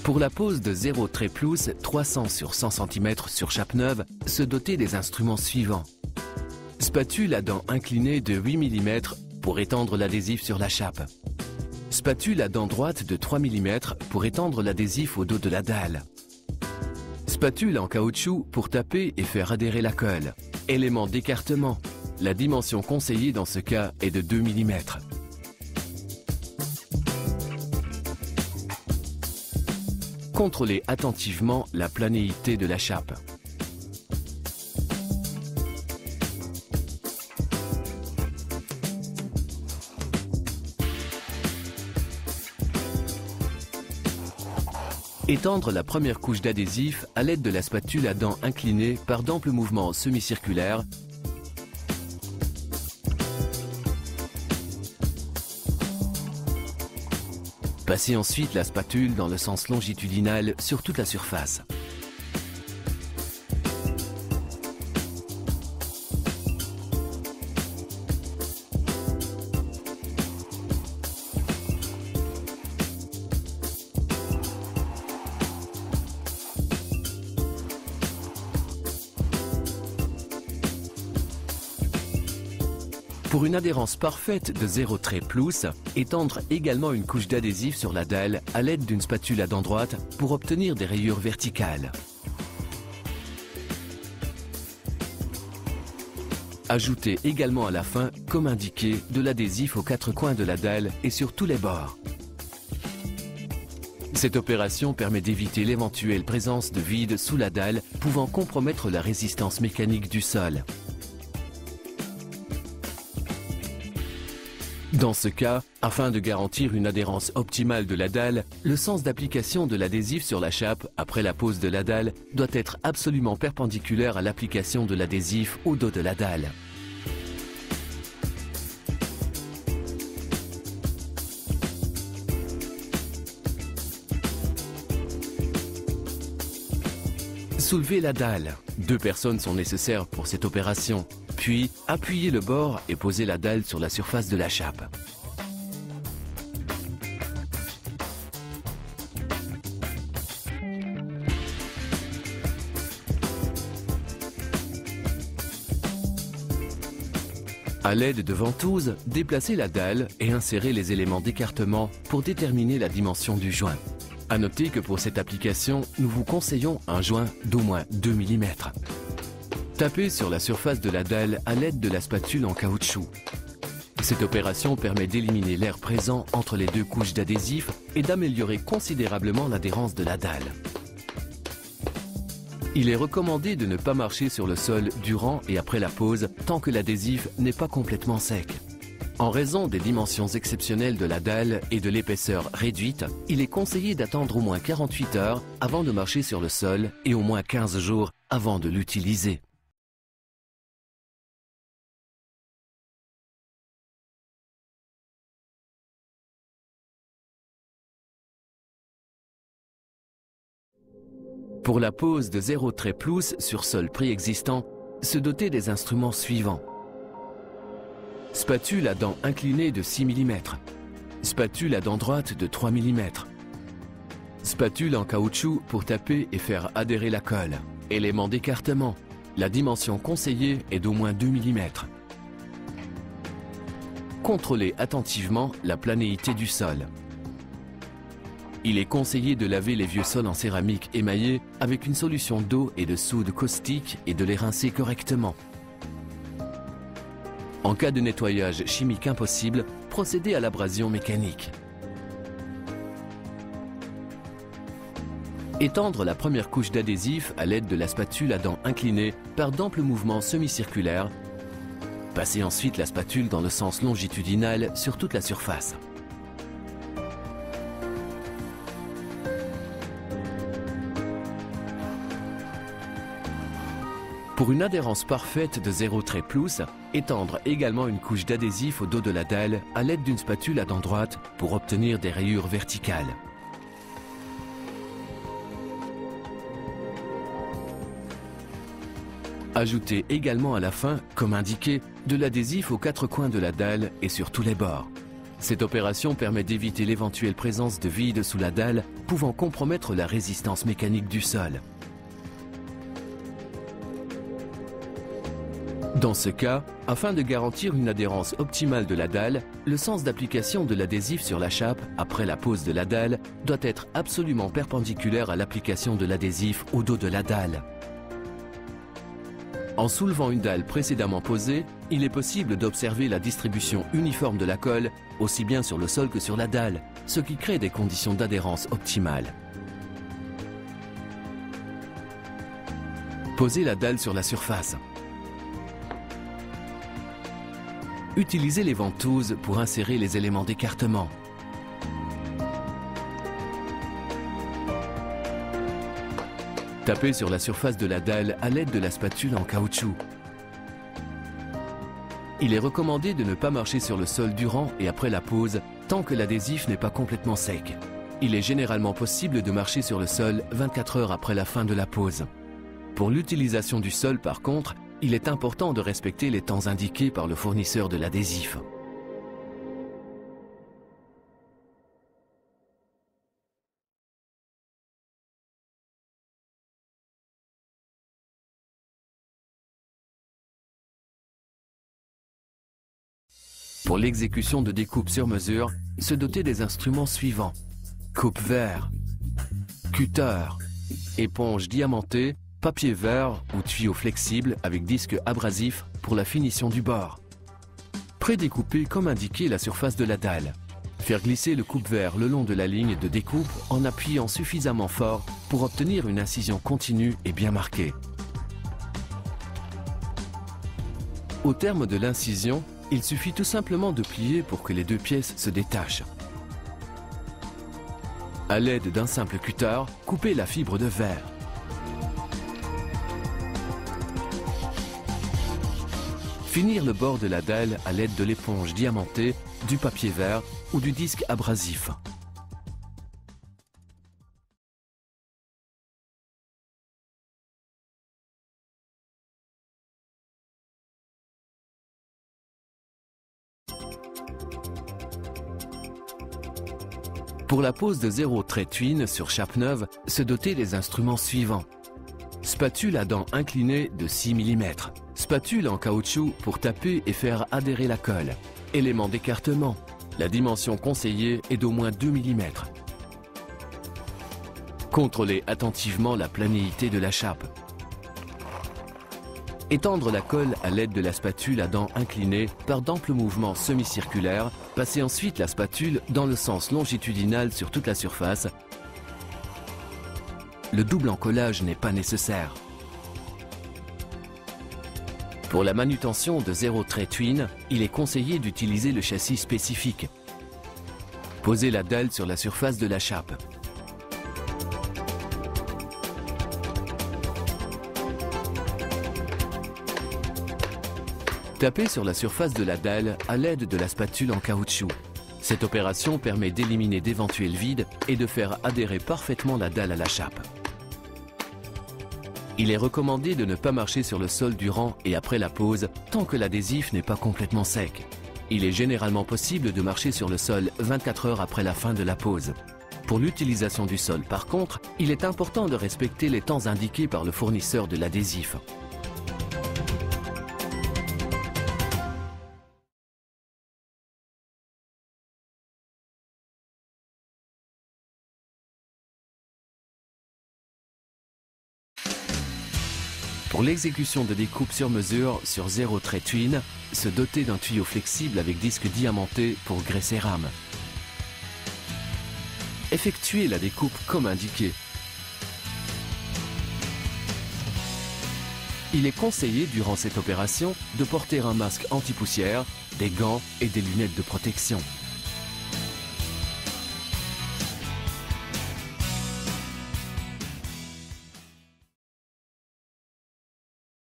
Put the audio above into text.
Pour la pose de 0 trait plus 300 sur 100 cm sur chape neuve, se doter des instruments suivants. Spatule à dents inclinées de 8 mm pour étendre l'adhésif sur la chape. Spatule à dents droites de 3 mm pour étendre l'adhésif au dos de la dalle. Spatule en caoutchouc pour taper et faire adhérer la colle. Élément d'écartement. La dimension conseillée dans ce cas est de 2 mm. Contrôlez attentivement la planéité de la chape. Étendre la première couche d'adhésif à l'aide de la spatule à dents inclinées par d'amples mouvements semi-circulaires. Passez ensuite la spatule dans le sens longitudinal sur toute la surface. Pour une adhérence parfaite de 0 trait plus, étendre également une couche d'adhésif sur la dalle à l'aide d'une spatule à dents droite pour obtenir des rayures verticales. Ajoutez également à la fin, comme indiqué, de l'adhésif aux quatre coins de la dalle et sur tous les bords. Cette opération permet d'éviter l'éventuelle présence de vide sous la dalle pouvant compromettre la résistance mécanique du sol. Dans ce cas, afin de garantir une adhérence optimale de la dalle, le sens d'application de l'adhésif sur la chape après la pose de la dalle doit être absolument perpendiculaire à l'application de l'adhésif au dos de la dalle. Soulevez la dalle. 2 personnes sont nécessaires pour cette opération. Puis, appuyez le bord et posez la dalle sur la surface de la chape. À l'aide de ventouses, déplacez la dalle et insérez les éléments d'écartement pour déterminer la dimension du joint. À noter que pour cette application, nous vous conseillons un joint d'au moins 2 mm. Tapez sur la surface de la dalle à l'aide de la spatule en caoutchouc. Cette opération permet d'éliminer l'air présent entre les 2 couches d'adhésif et d'améliorer considérablement l'adhérence de la dalle. Il est recommandé de ne pas marcher sur le sol durant et après la pose tant que l'adhésif n'est pas complètement sec. En raison des dimensions exceptionnelles de la dalle et de l'épaisseur réduite, il est conseillé d'attendre au moins 48 heures avant de marcher sur le sol et au moins 15 jours avant de l'utiliser. Pour la pose de 0 trait plus sur sol préexistant, se doter des instruments suivants. Spatule à dents inclinées de 6 mm. Spatule à dents droites de 3 mm. Spatule en caoutchouc pour taper et faire adhérer la colle. Élément d'écartement. La dimension conseillée est d'au moins 2 mm. Contrôlez attentivement la planéité du sol. Il est conseillé de laver les vieux sols en céramique émaillée avec une solution d'eau et de soude caustique et de les rincer correctement. En cas de nettoyage chimique impossible, procédez à l'abrasion mécanique. Étendre la première couche d'adhésif à l'aide de la spatule à dents inclinées par d'amples mouvements semi-circulaires. Passez ensuite la spatule dans le sens longitudinal sur toute la surface. Pour une adhérence parfaite de 0 trait plus, étendre également une couche d'adhésif au dos de la dalle à l'aide d'une spatule à dents droite pour obtenir des rayures verticales. Ajoutez également à la fin, comme indiqué, de l'adhésif aux 4 coins de la dalle et sur tous les bords. Cette opération permet d'éviter l'éventuelle présence de vide sous la dalle, pouvant compromettre la résistance mécanique du sol. Dans ce cas, afin de garantir une adhérence optimale de la dalle, le sens d'application de l'adhésif sur la chape après la pose de la dalle doit être absolument perpendiculaire à l'application de l'adhésif au dos de la dalle. En soulevant une dalle précédemment posée, il est possible d'observer la distribution uniforme de la colle, aussi bien sur le sol que sur la dalle, ce qui crée des conditions d'adhérence optimales. Posez la dalle sur la surface. Utilisez les ventouses pour insérer les éléments d'écartement. Tapez sur la surface de la dalle à l'aide de la spatule en caoutchouc. Il est recommandé de ne pas marcher sur le sol durant et après la pose tant que l'adhésif n'est pas complètement sec. Il est généralement possible de marcher sur le sol 24 heures après la fin de la pose. Pour l'utilisation du sol, par contre, il est important de respecter les temps indiqués par le fournisseur de l'adhésif. Pour l'exécution de découpes sur mesure, se doter des instruments suivants: coupe-verre, cutter, éponge diamantée, papier vert ou tuyau flexible avec disque abrasif pour la finition du bord. Prédécouper comme indiqué la surface de la dalle. Faire glisser le coupe-verre le long de la ligne de découpe en appuyant suffisamment fort pour obtenir une incision continue et bien marquée. Au terme de l'incision, il suffit tout simplement de plier pour que les deux pièces se détachent. À l'aide d'un simple cutter, coupez la fibre de verre. Finir le bord de la dalle à l'aide de l'éponge diamantée, du papier vert ou du disque abrasif. Pour la pose de 0 trait twin sur chape neuve, se doter des instruments suivants: spatule à dents inclinées de 6 mm, spatule en caoutchouc pour taper et faire adhérer la colle, élément d'écartement. La dimension conseillée est d'au moins 2 mm. Contrôlez attentivement la planéité de la chape. Étendre la colle à l'aide de la spatule à dents inclinées par d'amples mouvements semi-circulaires. Passez ensuite la spatule dans le sens longitudinal sur toute la surface. Le double encollage n'est pas nécessaire. Pour la manutention de 0 trait twin, il est conseillé d'utiliser le châssis spécifique. Posez la dalle sur la surface de la chape. Tapez sur la surface de la dalle à l'aide de la spatule en caoutchouc. Cette opération permet d'éliminer d'éventuels vides et de faire adhérer parfaitement la dalle à la chape. Il est recommandé de ne pas marcher sur le sol durant et après la pose tant que l'adhésif n'est pas complètement sec. Il est généralement possible de marcher sur le sol 24 heures après la fin de la pose. Pour l'utilisation du sol, par contre, il est important de respecter les temps indiqués par le fournisseur de l'adhésif. Pour l'exécution de découpes sur mesure sur 0 trait twin, se doter d'un tuyau flexible avec disque diamanté pour graisser rame. Effectuez la découpe comme indiqué. Il est conseillé durant cette opération de porter un masque anti-poussière, des gants et des lunettes de protection.